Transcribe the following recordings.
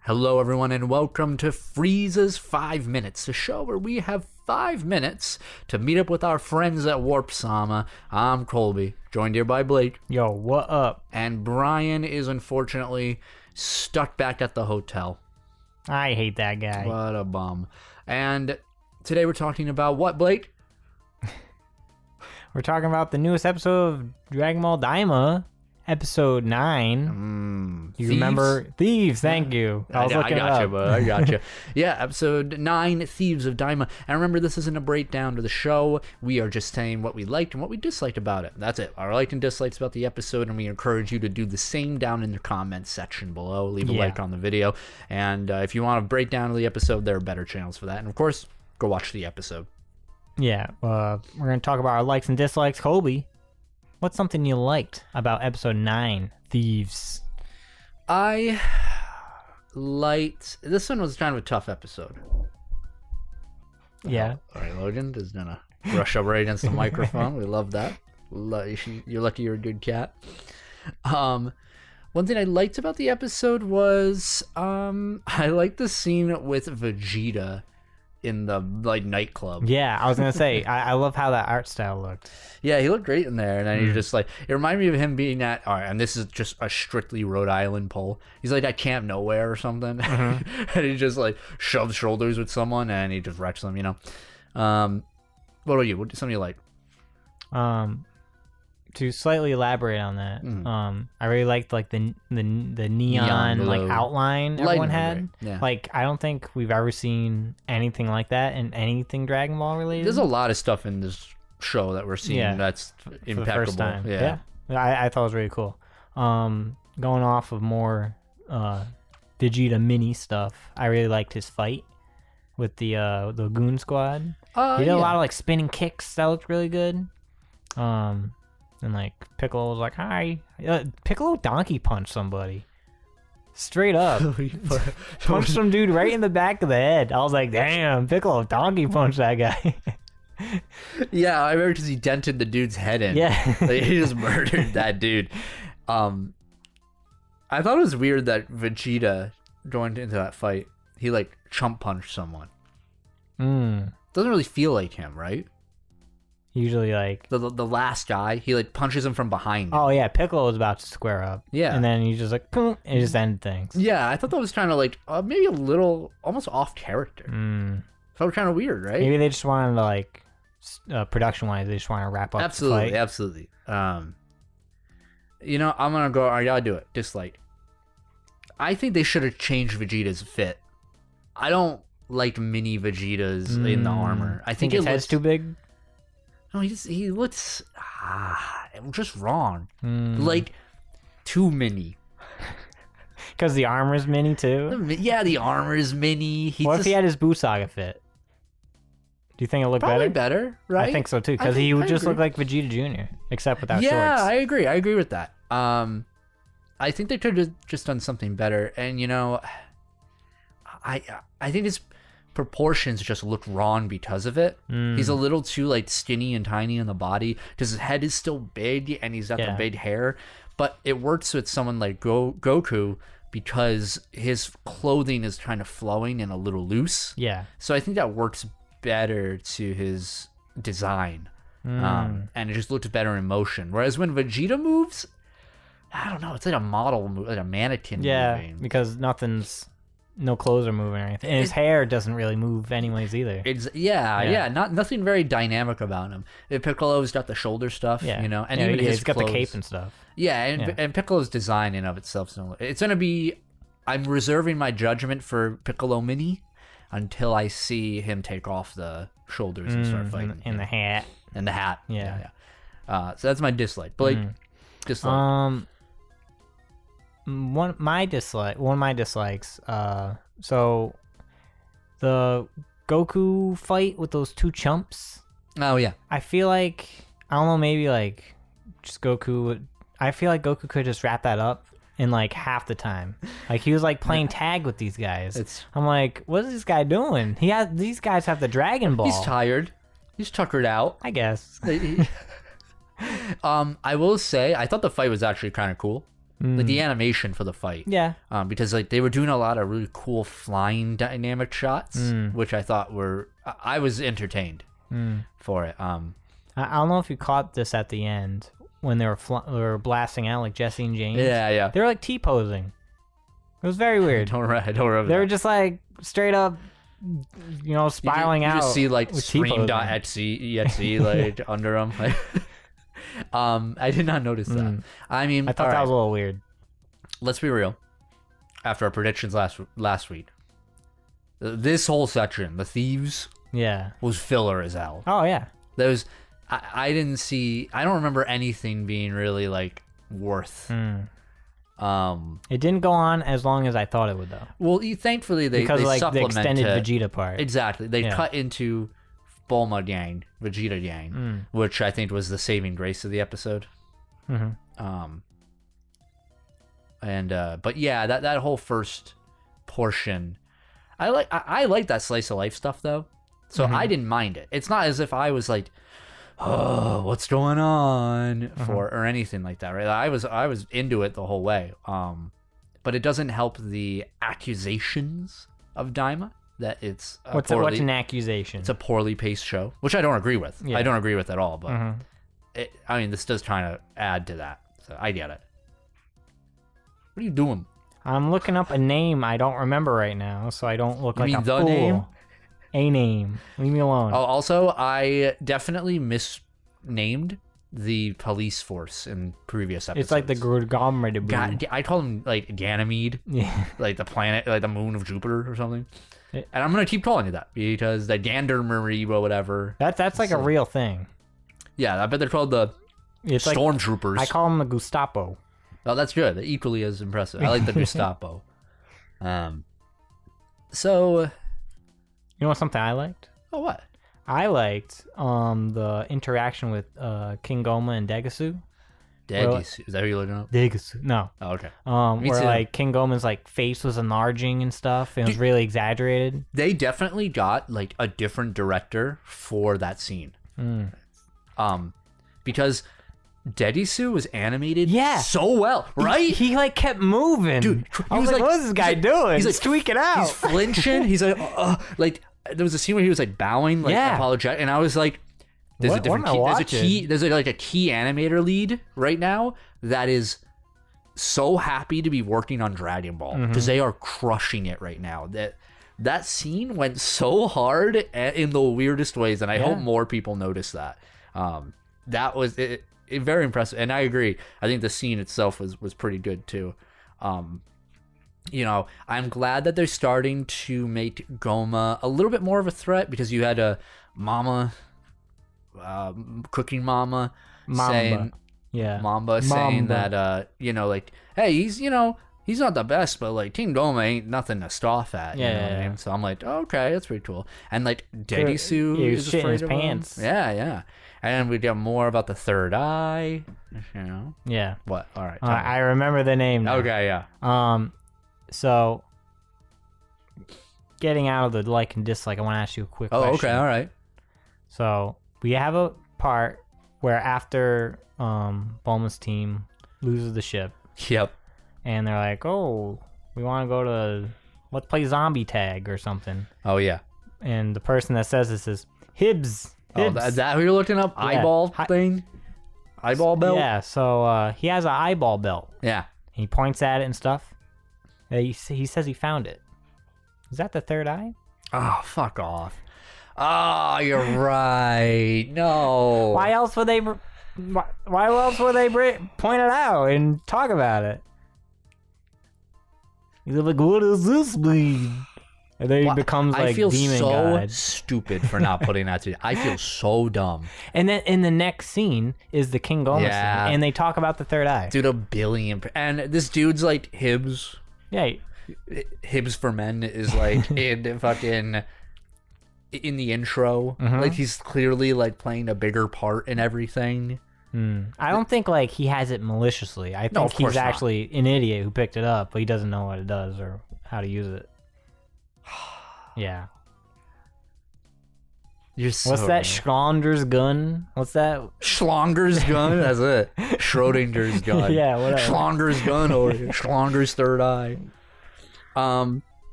Hello everyone and welcome to Frieza's 5 Minutes, the show where we have 5 minutes to meet up with our friends at Warp Sama. I'm Colby, joined here by Blake. Yo, what up? And Brian is unfortunately stuck back at the hotel. I hate that guy. What a bum. And today we're talking about what, Blake? We're talking about the newest episode of Dragon Ball DAIMA, episode 9. You Thieves? remember Thieves? Thank you. I got you, bud. I got you. Yeah, episode 9, Thieves of DAIMA. And remember, this isn't a breakdown to the show. We are just saying what we liked and what we disliked about it. That's it. Our liked and dislikes about the episode, and we encourage you to do the same down in the comments section below. Leave a like on the video. And if you want a breakdown of the episode, there are better channels for that. And of course, go watch the episode. Yeah, we're going to talk about our likes and dislikes. Colby, what's something you liked about episode 9, Thieves? I liked... This one was kind of a tough episode. Yeah. All right, Logan is going to brush up right against the microphone. We love that. You're lucky you're a good cat. One thing I liked about the episode was I liked the scene with Vegeta in the nightclub. Yeah, I was gonna say I love how that art style looked. Yeah, he looked great in there, and then he's just like, it reminded me of him being at, all right, and this is just a strictly Rhode Island poll. He's like at Camp Nowhere or something, and he just like shoves shoulders with someone and he just wrecks them, you know. What about you? What something you like? To slightly elaborate on that, I really liked the neon like outline everyone had. Yeah. Like, I don't think we've ever seen anything like that in anything Dragon Ball related. There's a lot of stuff in this show that we're seeing that's impeccable. For the first time. Yeah. I thought it was really cool. Going off of more Vegeta mini stuff, I really liked his fight with the Goon Squad. He did a lot of like spinning kicks that looked really good. And like Piccolo was like, "Hi." Piccolo donkey punched somebody. Straight up. Punched some dude right in the back of the head. I was like, "Damn, Piccolo donkey punched that guy." Yeah, I remember because he dented the dude's head in. Yeah. Like, he just murdered that dude. I thought it was weird that Vegeta going into that fight, he like chump punched someone. Doesn't really feel like him, right? Usually, like the last guy, he like punches him from behind. Oh yeah, Piccolo was about to square up. Yeah, and then he just like, and it just ended things. Yeah, I thought that was kind of like maybe a little almost off character. Felt kind of weird, right? Maybe they just wanted to like production wise, they just want to wrap up. Absolutely, the fight. absolutely. You know, I'm gonna go. I gotta do it. Dislike. I think they should have changed Vegeta's fit. I don't like mini Vegetas in the armor. I think his head's too big. No, he looks just wrong. Like too mini. Because the armor's mini too. Yeah, the armor is mini. What if he had his Buu-Saga fit? Do you think it looked probably better? Right? I think so too. Because he would just look like Vegeta Jr. except without shorts. Yeah, I agree. I agree with that. I think they could have just done something better. And you know, I think his proportions just look wrong because of it. He's a little too like skinny and tiny in the body because his head is still big and he's got the big hair, but it works with someone like Goku because his clothing is kind of flowing and a little loose. Yeah, so I think that works better to his design. And it just looks better in motion, whereas when Vegeta moves, I don't know, it's like a model, like a mannequin moving. Because no clothes are moving or anything. And his hair doesn't really move anyways either. Nothing very dynamic about him. Piccolo's got the shoulder stuff, you know, and even he's got the cape and stuff. Yeah, and Piccolo's design in of itself, it's gonna be. I'm reserving my judgment for Piccolo Mini until I see him take off the shoulders and start fighting. And the hat. And the hat. Yeah. So that's my dislike. Blake, dislike. One of my dislikes, so the Goku fight with those two chumps. Oh yeah. I feel like, I don't know, maybe like just Goku, I feel like Goku could just wrap that up in like half the time. Like he was like playing tag with these guys. I'm like, what is this guy doing? These guys have the Dragon Ball. He's tired. He's tuckered out, I guess. I will say, I thought the fight was actually kind of cool. like the animation for the fight. Yeah. Because like they were doing a lot of really cool flying dynamic shots, which I thought I was entertained for it. I don't know if you caught this at the end when they were blasting out like Jesse and James. Yeah. They were like T-posing. It was very weird. I don't remember. They were just like straight up, spiraling out. You just see like scream.exe like under them. Like, I did not notice that. I mean, I thought that was a little weird. Let's be real. After our predictions last week, this whole section, the thieves, was filler as hell. Oh yeah. I don't remember anything being really like worth. It didn't go on as long as I thought it would, though. Well, thankfully they like the extended Vegeta part. Exactly, they cut into Bulma gang, Vegeta gang, which I think was the saving grace of the episode. But yeah, that whole first portion, I like that slice of life stuff though, so I didn't mind it. It's not as if I was like, oh, what's going on or anything like that, right? I was into it the whole way. But it doesn't help the accusations of Daima that it's what's an accusation? It's a poorly paced show, which I don't agree with. I don't agree with at all. But this does trying to add to that, so I get it. What are you doing? I'm looking up a name I don't remember right now, so I don't look like a the fool. Name? A name. Leave me alone. Oh, also, I definitely misnamed the police force in previous episodes. It's like the Garmody. I call them like Ganymede, like the planet, like the moon of Jupiter or something. And I'm gonna keep calling you that because the Gendarmerie or whatever. That's like a real thing. Yeah, I bet they're called the Stormtroopers. I call them the Gestapo. Oh, that's good. They're equally as impressive. I like the Gestapo. So, you know something I liked? Oh, what? I liked the interaction with King Goma and Degasu. Degasu? Is that who you're looking up? Degasu. No. Oh, okay. Where like King Goma's like face was enlarging and stuff, and it was really exaggerated. They definitely got like a different director for that scene. Because Degasu was animated so well, right? He like kept moving. Dude, I was like, what's this guy doing? He's like tweaking out. He's flinching. He's like there was a scene where he was like bowing, like apologetic, and I was like, there's a different key. There's like a key animator lead right now that is so happy to be working on Dragon Ball because they are crushing it right now. That scene went so hard in the weirdest ways, and I hope more people notice that. That was it, very impressive, and I agree. I think the scene itself was pretty good too. I'm glad that they're starting to make Goma a little bit more of a threat because you had a Mama, Cooking Mama saying, Mamba saying that, like, hey, he's not the best, but like King Goma ain't nothing to scoff at. You know what I mean? So I'm like, okay, that's pretty cool. And like Degasu is afraid his of pants. Him. Yeah. And we get more about the third eye. Yeah. What? All right. I remember the name now. Okay. Yeah. So, getting out of the like and dislike, I want to ask you a quick question. Oh, okay, all right. So, we have a part where after Bulma's team loses the ship. Yep. And they're like, oh, we want to go to, let's play zombie tag or something. Oh, yeah. And the person that says this is Hibs. Oh, is that who you're looking up? Yeah. Eyeball thing? Eyeball belt? Yeah, so he has an eyeball belt. Yeah. He points at it and stuff. He says he found it. Is that the third eye? Oh, fuck off. Oh, you're right. No. Why else would they point it out and talk about it? He's like, what does this mean? And then he becomes like demon god. I feel so stupid for not putting that together. I feel so dumb. And then in the next scene is the King Goma scene, and they talk about the third eye. Dude, 1 billion. And this dude's like Hibs. Yeah. Hibs for Men is like in the intro. Like he's clearly like playing a bigger part in everything. I don't think like he has it maliciously. I think he's actually an idiot who picked it up, but he doesn't know what it does or how to use it. Yeah. You're so What's that? right. Schronder's gun? What's that? Schlonger's gun? That's it. Schrodinger's gun. Yeah, whatever. Schlonger's gun or Schlonger's third eye.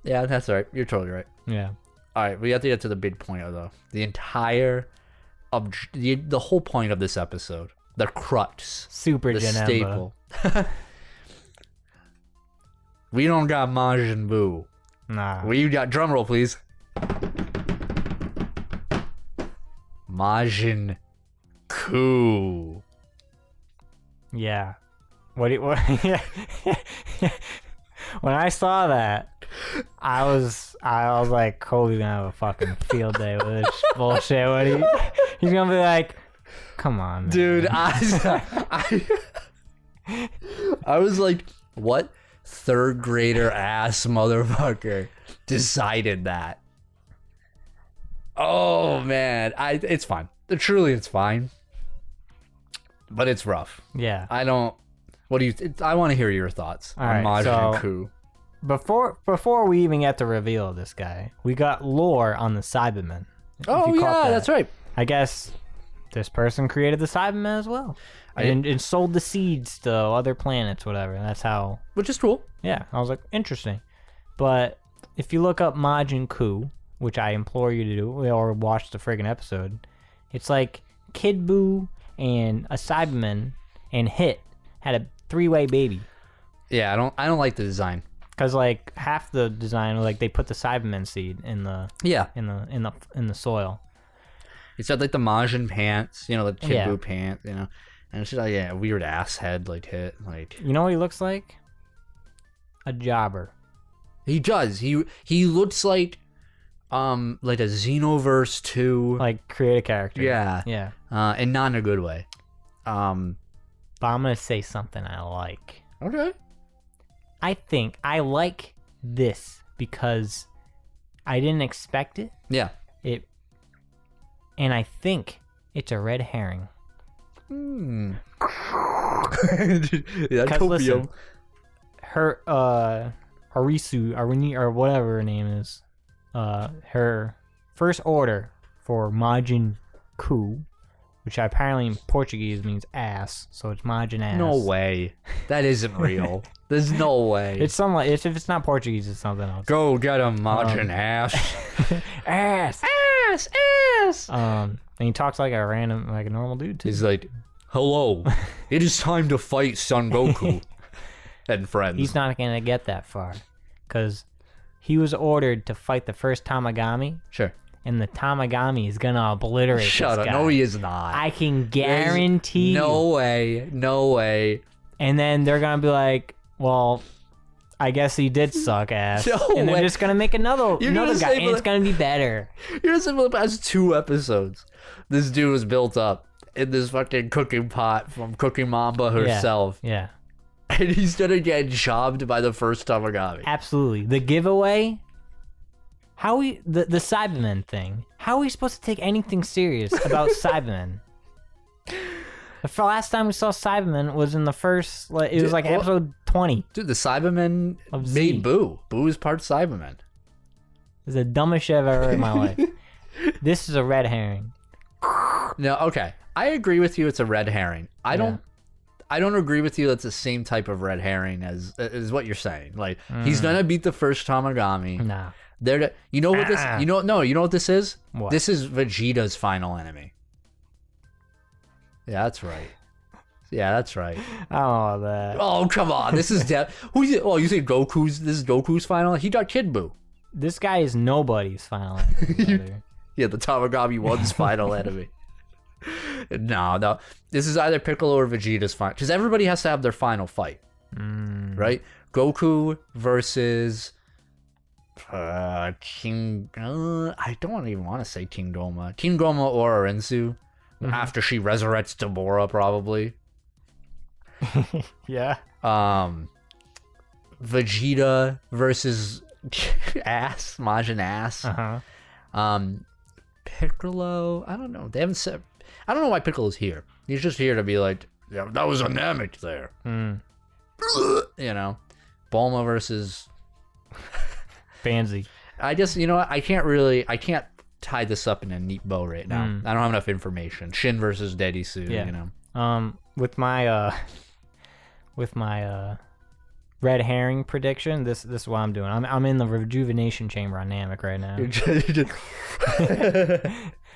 Yeah, that's all right. You're totally right. Yeah. All right, we have to get to the big point of the entire the whole point of this episode. The crux. Super the Janemba. staple. We don't got Majin Buu. Nah. We got drumroll, please. Majin Ku. Yeah. What? Yeah. When I saw that, I was like, Kobe's gonna have a fucking field day with this bullshit. He's gonna be like, come on, man. Dude, I was like, what third grader ass motherfucker decided that? Oh man, it's fine. Truly, it's fine. But it's rough. Yeah. I want to hear your thoughts on Majin Ku. Before we even get to reveal this guy, we got lore on the Cybermen. Oh yeah, that's right. I guess this person created the Cybermen as well, and sold the seeds to other planets, whatever. That's how. Which is cool. Yeah, I was like, interesting. But if you look up Majin Ku, which I implore you to do, or watch the friggin' episode, it's like Kid Buu and a Cyberman and Hit had a 3-way baby. Yeah, I don't like the design. Cause like half the design, like they put the Cyberman seed in the in the soil. It's got like the Majin pants, the Kid Buu pants, and it's just like a weird ass head like Hit, like. You know what he looks like? A jobber. He does. He looks like a Xenoverse 2 like create a character. Yeah. And not in a good way. But I'm gonna say something I like. Okay. I think I like this because I didn't expect it. Yeah. And I think it's a red herring. Yeah, listen, her Arinsu, or whatever her name is, her first order for Majin Ku, which apparently in Portuguese means ass, so it's Majin ass. No way. That isn't real. There's no way. It's something like, if it's not Portuguese, it's something else. Go get him, Majin ass. Ass. Ass. And he talks like a normal dude too. He's like, hello, it is time to fight Son Goku and friends. He's not gonna get that far, because he was ordered to fight the first Tamagami. Sure. And the Tamagami is gonna obliterate Shut this up. guy. No, he is not. I can guarantee No way. No way. And then they're gonna be like, well, I guess he did suck ass. No and they're way. just gonna make another guy, say, and it's gonna be better. You're gonna say for the past 2 episodes, this dude was built up in this fucking cooking pot from Cooking Mamba herself. Yeah. And he's gonna get jobbed by the first Tamagami. Absolutely. The giveaway. The Cybermen thing. How are we supposed to take anything serious about Cybermen? The last time we saw Cybermen was in the first, it was like episode 20. Dude, the Cybermen made Boo. Boo is part Cybermen. It's the dumbest shit I've ever heard in my life. This is a red herring. No, okay. I agree with you. It's a red herring. I don't agree with you. That's the same type of red herring as what you're saying. Like he's gonna beat the first Tamagami. Nah. You know what this? You know what this is? What? This is Vegeta's final enemy. Yeah, that's right. Yeah, that's right. I don't know about that. Oh, come on. This is who's it? Oh, you say Goku's? This is Goku's final. He got Kid Buu. This guy is nobody's final enemy. Yeah, the Tamagami 1's final enemy. No. This is either Piccolo or Vegeta's final, because everybody has to have their final fight, right? Goku versus King. I don't even want to say King Goma. King Goma or Arinsu after she resurrects Deborah, probably. Yeah. Vegeta versus Majin ass. Piccolo. I don't know. They haven't said. I don't know why Piccolo's here. He's just here to be like, yeah, that was a Namek there. Bulma versus Banzi. I just, I can't tie this up in a neat bow right now. I don't have enough information. Shin versus Dedisu, you know. With my red herring prediction, this is what I'm doing. I'm in the rejuvenation chamber on Namek right now.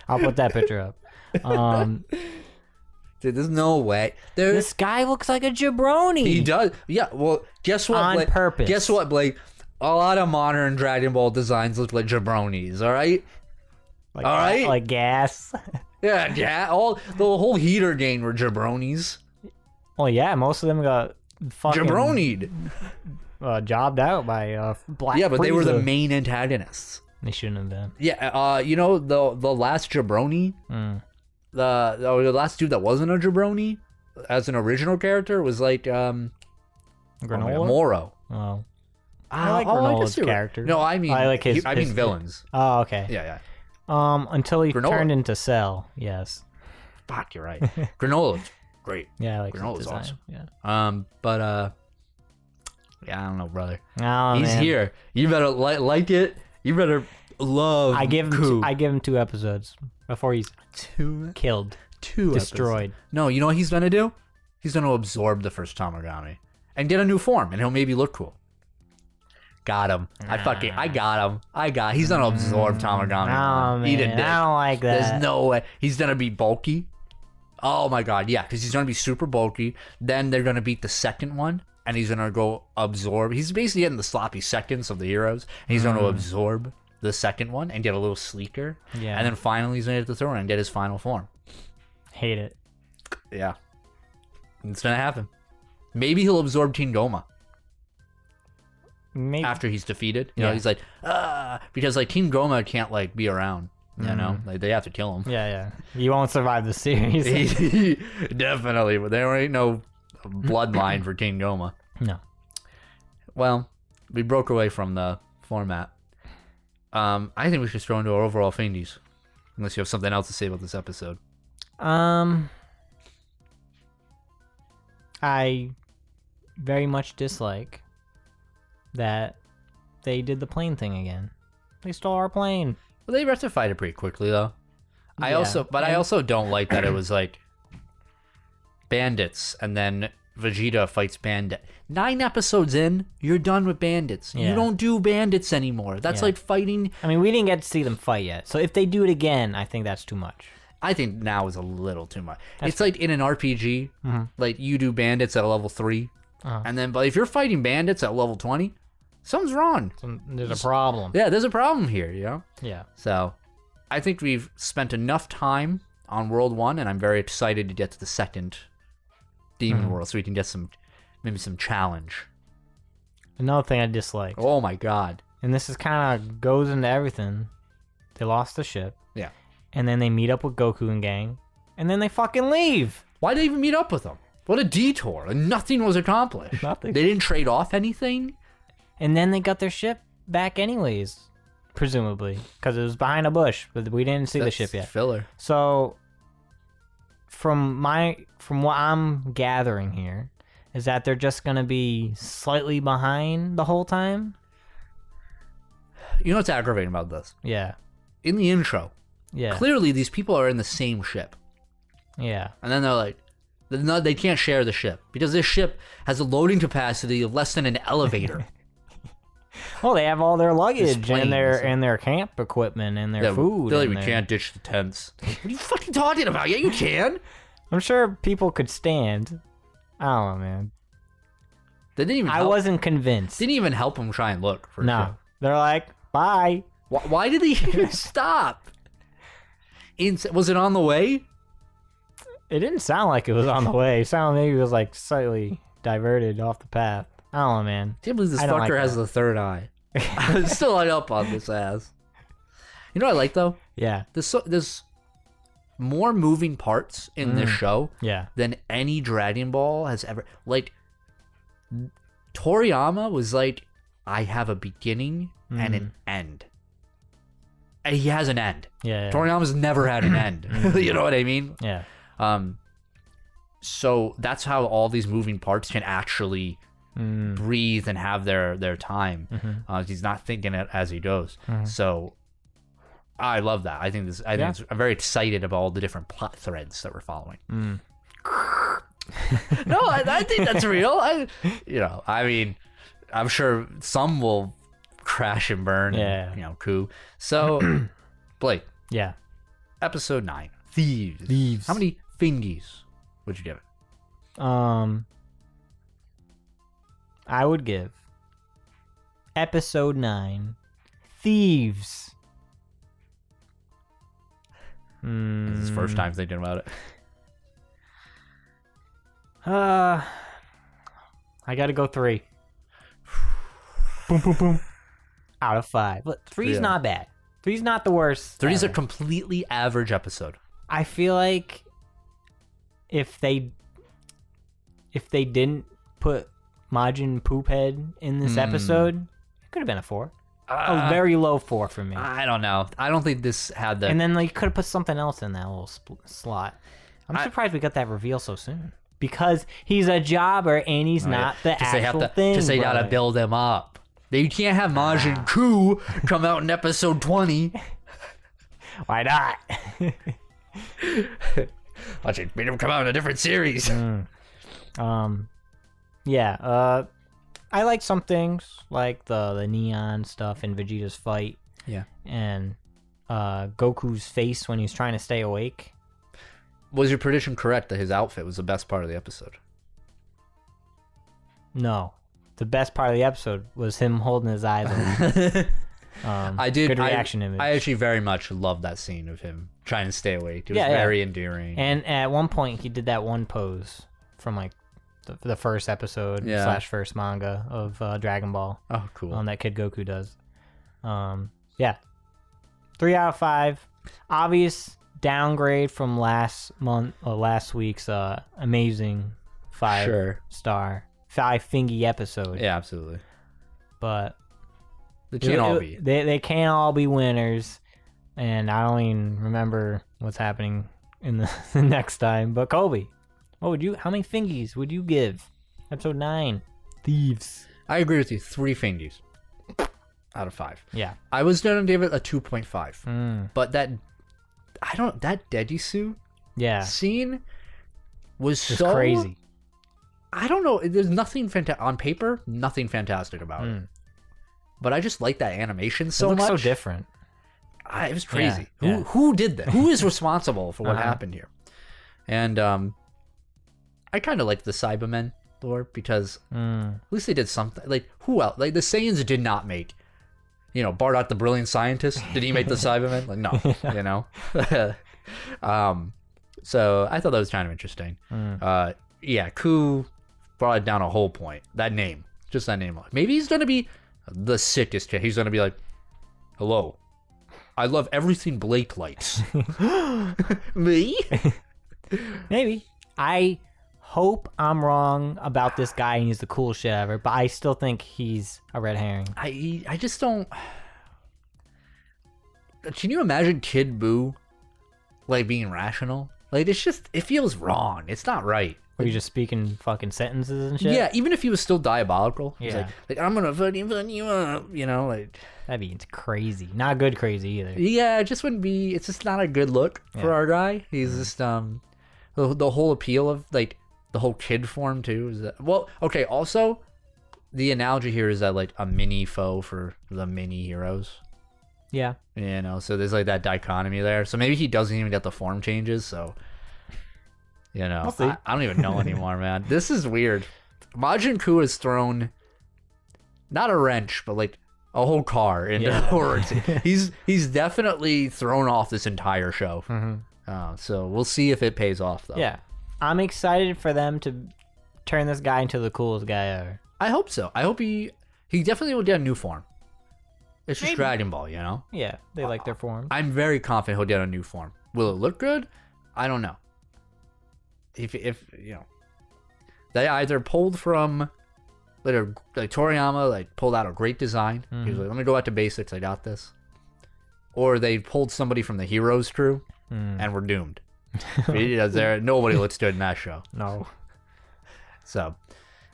I'll put that picture up. Dude, there's no way. This guy looks like a jabroni. He does. Yeah, well, guess what, On Blake? purpose. Guess what, Blake? A lot of modern Dragon Ball designs look like jabronis, all right? All right? Like gas. Yeah, the whole heater gang were jabronis. Well, yeah, most of them got fucking Jabronied. Jobbed out by Black Yeah, but they were the Frieza. main antagonists. They shouldn't have been. Yeah, you know, the last jabroni, the last dude that wasn't a jabroni as an original character was like Granola? Moro. Oh. I like Granola's character. No, I mean, I like his villains. Oh, okay. Yeah. Until he Granola. turned into Cell, yes. Fuck, you're right. Granola's great. Yeah, I like his Granola's design. awesome. Yeah. But yeah, I don't know, brother. Oh, He's man. here. You better like it. You better love. I give him 2 episodes before he's killed, two destroyed. Episodes. No, you know what he's gonna do? He's gonna absorb the first Tamagami and get a new form, and he'll maybe look cool. Got him. I got him. He's gonna absorb Tamagami. Oh, man. Eat a dick. I don't like that. There's no way. He's gonna be bulky. Oh my god, yeah, because he's gonna be super bulky. Then they're gonna beat the second one, and he's gonna go absorb. He's basically getting the sloppy seconds of the heroes, and he's gonna absorb the second one and get a little sleeker. Yeah. And then finally he's gonna get the third one and get his final form. Hate it. Yeah. It's gonna happen. Maybe he'll absorb Teen Goma. Maybe. After he's defeated. You know, he's like, because like Teen Goma can't like be around. You know? Like they have to kill him. Yeah. You won't survive the series. Definitely, but there ain't no bloodline for Teen Goma. No. Well, we broke away from the format. I think we should throw into our overall findies. Unless you have something else to say about this episode. I very much dislike that they did the plane thing again. They stole our plane. Well, they rectified it pretty quickly, though. I also don't like that it was like bandits, and then Vegeta fights bandit. 9 episodes in, you're done with bandits. Yeah. You don't do bandits anymore. That's like fighting. I mean, we didn't get to see them fight yet. So if they do it again, I think that's too much. I think now is a little too much. It's like in an RPG, like you do bandits at level 3, and then but if you're fighting bandits at level 20, something's wrong. There's a problem. Yeah, there's a problem here, you know? Yeah. So I think we've spent enough time on World 1, and I'm very excited to get to the second Demon World so we can get maybe some challenge. Another thing I dislike. Oh my god. And this is kind of goes into everything. They lost the ship. Yeah. And then they meet up with Goku and gang. And then they fucking leave. Why'd they even meet up with them? What a detour. And nothing was accomplished. Nothing. They didn't trade off anything? And then they got their ship back anyways. Presumably. Because it was behind a bush. But we didn't see the ship yet. Filler. So from what I'm gathering here is that they're just going to be slightly behind the whole time. You know what's aggravating about this? Yeah. In the intro, Yeah. clearly these people are in the same ship. Yeah. And then they're like, they can't share the ship because this ship has a loading capacity of less than an elevator. Well, they have all their luggage plane, and their camp equipment and their food. They're like, and we their- can't ditch the tents. What are you fucking talking about? Yeah, you can. I'm sure people could stand. I don't know, man. They didn't even. I wasn't convinced. Didn't even help them try and look for. No, they're like, bye. Why did they even stop? Was it on the way? It didn't sound like it was on the way. It sounded maybe it was like slightly diverted off the path. I don't know, man. I can't believe this I don't fucker like has that. the third eye. I'm still hung up on this ass. You know what I like though? Yeah, There's more moving parts in this show yeah. than any Dragon Ball has ever. Like, Toriyama was like, I have a beginning and an end. And he has an end. Yeah. Toriyama's never had an end. You know what I mean? Yeah. So that's how all these moving parts can actually breathe and have their time. He's not thinking it as he goes. So I love that. I think I'm very excited about all the different plot threads that we're following. No, I think that's real. I mean, I'm sure some will crash and burn. Yeah. And, coup. So, Blake. Yeah. Episode 9. Thieves. How many fingies would you give it? I would give episode 9 Thieves. This is the first time thinking about it. I gotta go 3. Boom, boom, boom. Out of 5. Look, 3's not bad. 3's not the worst. 3's a completely average episode. I feel like if they didn't put Majin Poophead in this episode, it could have been a 4. A very low 4 for me. I don't know. I don't think this had the... And then you could have put something else in that little slot. I'm surprised we got that reveal so soon. Because he's a jobber and he's not the actual thing. Just they gotta build him up. You can't have Majin Ku come out in episode 20. Why not? Watch it. Made him come out in a different series. Yeah. I like some things, like the neon stuff in Vegeta's fight. Yeah. And Goku's face when he's trying to stay awake. Was your prediction correct that his outfit was the best part of the episode? No. The best part of the episode was him holding his eyes open. Good reaction image. I actually very much loved that scene of him trying to stay awake. It was very endearing. And at one point, he did that one pose from like the first episode / first manga of Dragon Ball. Oh, cool. That Kid Goku does. 3 out of 5. Obvious downgrade from last week's amazing 5-star 5 fingy episode. Yeah, absolutely. But they can't all be. They can't all be winners, and I don't even remember what's happening in the next time. But Kobe, how many fingies would you give episode 9 Thieves? I agree with you. 3 fingies out of 5. Yeah, I was gonna give it a 2.5. But that Dedisu scene was so crazy. I don't know. There's nothing on paper, nothing fantastic about it. But I just like that animation so much. So different. It was crazy. Who did that? Who is responsible for what happened here? And I kind of liked the Cybermen lore because at least they did something. Like, who else? Like, the Saiyans did not make, Bardock the Brilliant Scientist. Did he make the Cybermen? Like, no, So I thought that was kind of interesting. Ku brought it down a whole point. That name. Just that name. Maybe he's going to be the sickest kid. He's going to be like, hello. I love everything Blake likes. Me? Maybe. I hope I'm wrong about this guy and he's the coolest shit ever, but I still think he's a red herring. I just don't... Can you imagine Kid Buu, like, being rational? Like, it feels wrong. It's not right. Were you just speaking fucking sentences and shit? Yeah, even if he was still diabolical. He's like, I'm gonna fucking you up, like... That'd be crazy. Not good crazy either. Yeah, it just wouldn't be... It's just not a good look for our guy. He's just, the whole appeal of, like, the whole kid form, too, is that... Well, okay, also, the analogy here is that, like, a mini foe for the mini heroes. Yeah. So there's, like, that dichotomy there. So maybe he doesn't even get the form changes, so... We'll see. I don't even know anymore, man. This is weird. Majin Ku has thrown not a wrench, but like a whole car into horror. He's definitely thrown off this entire show. So we'll see if it pays off, though. Yeah, I'm excited for them to turn this guy into the coolest guy ever. I hope so. I hope he definitely will get a new form. It's just Dragon Ball, Yeah, they like their form. I'm very confident he'll get a new form. Will it look good? I don't know. If they either pulled from like Toriyama pulled out a great design. He was like, let me go back to basics, I got this. Or they pulled somebody from the Heroes crew and we're doomed. Nobody looks good in that show. No. So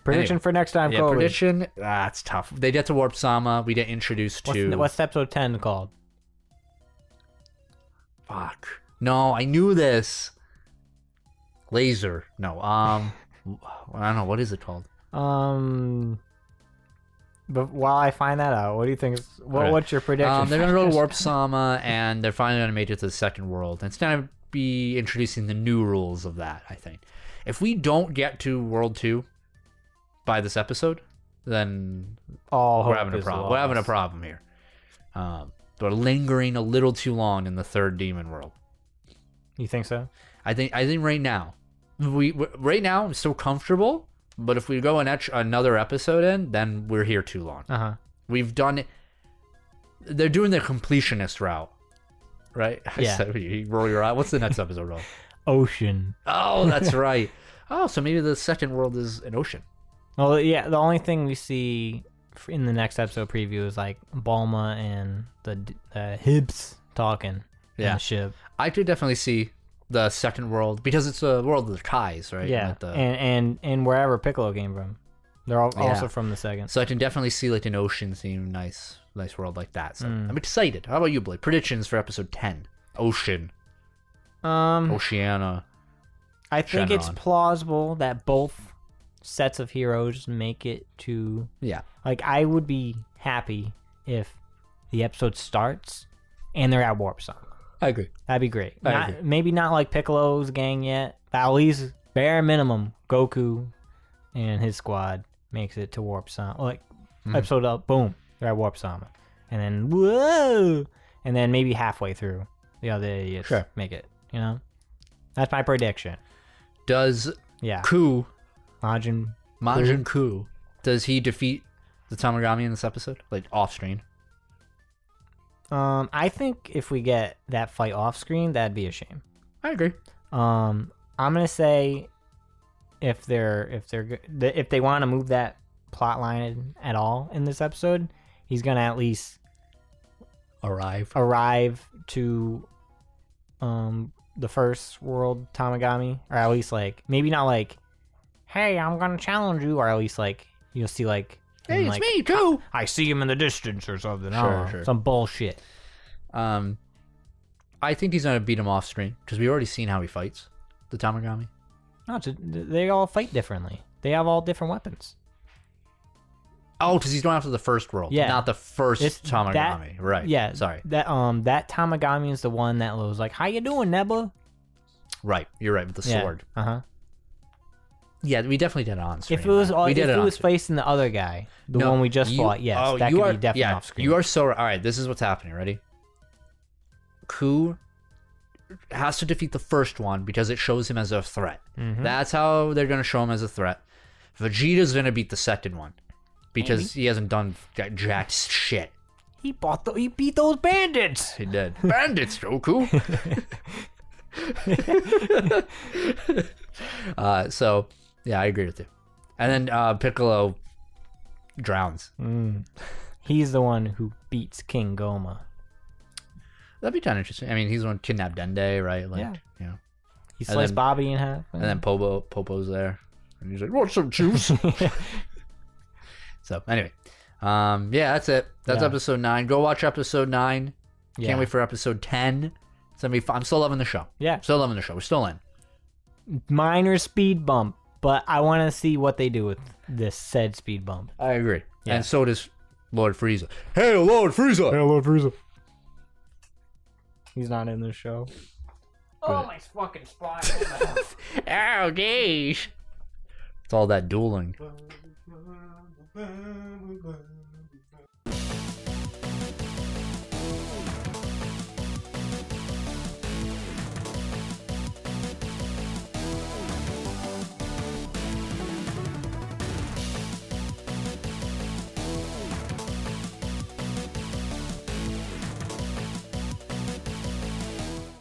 prediction for next time, Kobe. Prediction, that's tough. They get to Warp Sama, we get introduced to what's episode 10 called? Fuck. No, I knew this. Laser. No. I don't know. What is it called? But while I find that out, what do you think? What's your prediction? They're gonna go to Warp Sama, and they're finally gonna make it to the second world. And it's gonna be introducing the new rules of that. I think if we don't get to World 2 by this episode, then we're having a problem. We're having a problem here. We're lingering a little too long in the third demon world. You think so? I think right now, I'm still comfortable. But if we go another episode in, then we're here too long. We've done it. They're doing the completionist route, right? Yeah. You roll your eye. What's the next episode roll? Ocean. Oh, that's right. Oh, so maybe the second world is an ocean. Well, yeah. The only thing we see in the next episode preview is like Bulma and the Hips talking in the ship. I could definitely see the second world, because it's a world of the Kais, right? Yeah, and wherever Piccolo came from, they're all also from the second. So I can definitely see like an ocean theme, nice world like that. So I'm excited. How about you, Blake? Predictions for episode 10? Ocean. Oceania. I think it's plausible that both sets of heroes make it to. Yeah. Like, I would be happy if the episode starts and they're at Warp Sama. I agree. That'd be great. I agree. Maybe not like Piccolo's gang yet, but at least bare minimum, Goku and his squad makes it to Warp Sama. Like, episode up, boom, they're at Warp Sama. And then, whoa! And then maybe halfway through, the other idiots make it, you know? That's my prediction. Does Ku, Majin Ku, does he defeat the Tamagami in this episode? Like, off-screen? I think if we get that fight off screen, that'd be a shame. I agree. I'm gonna say if they want to move that plot line at all in this episode, he's gonna at least arrive to the first world Tamagami, or at least like maybe not like, hey, I'm gonna challenge you, or at least like you'll see like, hey, it's me too. I see him in the distance or something. Sure. Some bullshit. I think he's gonna beat him off screen because we already seen how he fights the Tamagami. No, they all fight differently. They have all different weapons. Oh, because he's going after the first world, not the first Tamagami. Right. Yeah. Sorry. That Tamagami is the one that was like, "How you doing, Nebula?" Right. You're right with the sword. Yeah, we definitely did it on screen. If it was facing the other guy, the one we just fought, yes, that could be definitely off screen. You are so right. All right, this is what's happening. Ready? Ku has to defeat the first one because it shows him as a threat. That's how they're going to show him as a threat. Vegeta's going to beat the second one because he hasn't done jack shit. He beat those bandits. He did. Bandits, Goku. So yeah, I agree with you. And then Piccolo drowns. He's the one who beats King Goma. That'd be kind of interesting. I mean, he's the one who kidnapped Dende, right? Like, you know. He sliced Bobby in half. And then Popo's there. And he's like, want some juice? So, anyway. Yeah, that's it. That's episode 9. Go watch episode 9. Can't wait for episode 10. It's gonna be fun. I'm still loving the show. Yeah. Still loving the show. We're still in. Minor speed bump, but I want to see what they do with this said speed bump. I agree. Yeah. And so does Lord Frieza. Hey, Lord Frieza! Hey, Lord Frieza. He's not in this show. Oh, my fucking spine. Oh, geez. It's all that dueling.